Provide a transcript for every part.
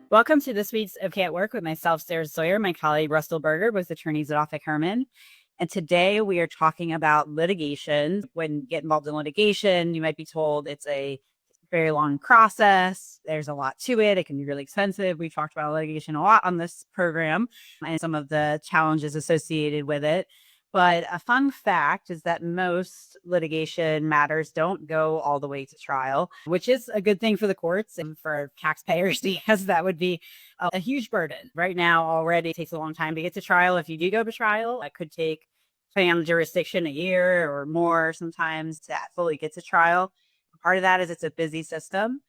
Welcome to this week's OK at Work with myself, Sawyer, my colleague Russell Berger, with attorneys at Offit Kurman. And today we are talking about litigation. When you get involved in litigation, you might be told it's a very long process. There's a lot to it. It can be really expensive. We talked about litigation a lot on this program and some of the challenges associated with it. But a fun fact is that most litigation matters don't go all the way to trial, which is a good thing for the courts and for taxpayers, because that would be a huge burden. Right now, already it takes a long time to get to trial. If you do go to trial, it could take, depending on the jurisdiction, a year or more sometimes to fully get to trial. Part of that is it's a busy system,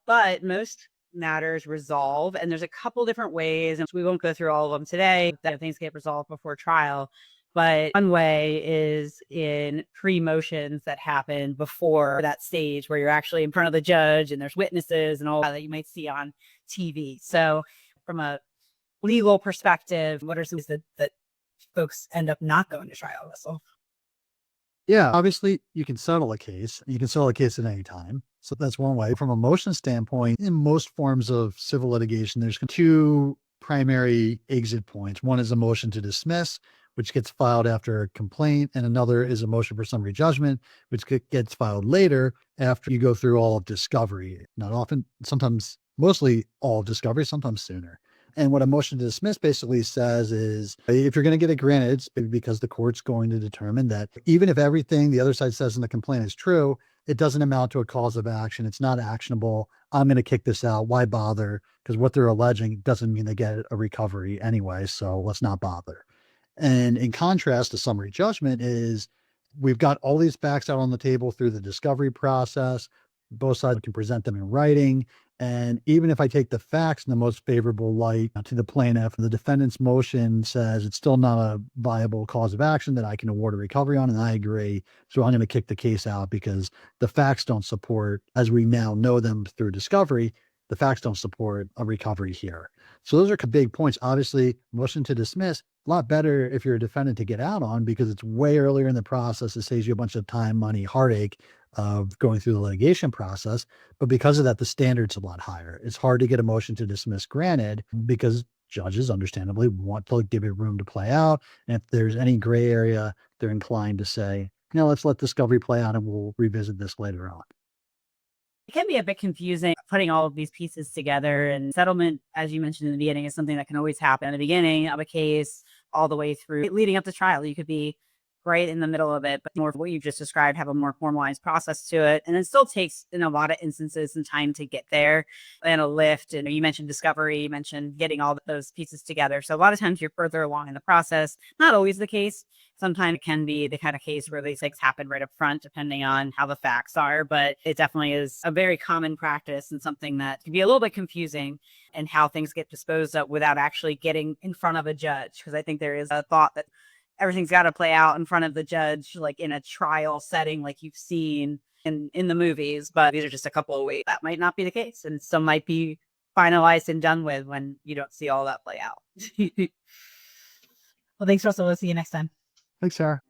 but most matters resolve. And there's a couple different ways, and we won't go through all of them today, that things get resolved before trial. But one way is in pre-motions that happen before that stage where you're actually in front of the judge and there's witnesses and all that you might see on TV. So from a legal perspective, what are some ways that folks end up not going to trial, Russell? Yeah, obviously you can settle a case. You can settle a case at any time. So that's one way. From a motion standpoint, in most forms of civil litigation, there's two primary exit points. One is a motion to dismiss, which gets filed after a complaint, and another is a motion for summary judgment, which gets filed later after you go through all of discovery. Not often, sometimes, mostly all of discovery, sometimes sooner. And what a motion to dismiss basically says is, if you're going to get it granted, it's because the court's going to determine that even if everything the other side says in the complaint is true, it doesn't amount to a cause of action. It's not actionable. I'm going to kick this out. Why bother? Because what they're alleging doesn't mean they get a recovery anyway. So let's not bother. And in contrast, to summary judgment is, we've got all these facts out on the table through the discovery process. Both sides can present them in writing. And even if I take the facts in the most favorable light to the plaintiff, the defendant's motion says it's still not a viable cause of action that I can award a recovery on, and I agree. So I'm going to kick the case out because the facts don't support, as we now know them through discovery, the facts don't support a recovery here. So those are big points. Obviously, motion to dismiss, a lot better if you're a defendant to get out on, because it's way earlier in the process. It saves you a bunch of time, money, heartache of going through the litigation process. But because of that, the standard's a lot higher. It's hard to get a motion to dismiss granted because judges understandably want to give it room to play out. And if there's any gray area, they're inclined to say, let's let discovery play out and we'll revisit this later on. It can be a bit confusing putting all of these pieces together, and settlement, as you mentioned in the beginning, is something that can always happen at the beginning of a case all the way through leading up to trial. You could be right in the middle of it, but more of what you just described, have a more formalized process to it. And it still takes, in a lot of instances, some time to get there and a lift. And you mentioned discovery, you mentioned getting all those pieces together. So a lot of times you're further along in the process. Not always the case. Sometimes it can be the kind of case where these things happen right up front, depending on how the facts are. But it definitely is a very common practice and something that can be a little bit confusing, and how things get disposed of without actually getting in front of a judge. Because I think there is a thought that everything's got to play out in front of the judge, like in a trial setting, like you've seen in the movies. But these are just a couple of ways that might not be the case, and some might be finalized and done with when you don't see all that play out. Well, thanks, Russell. We'll see you next time. Thanks, Sarah.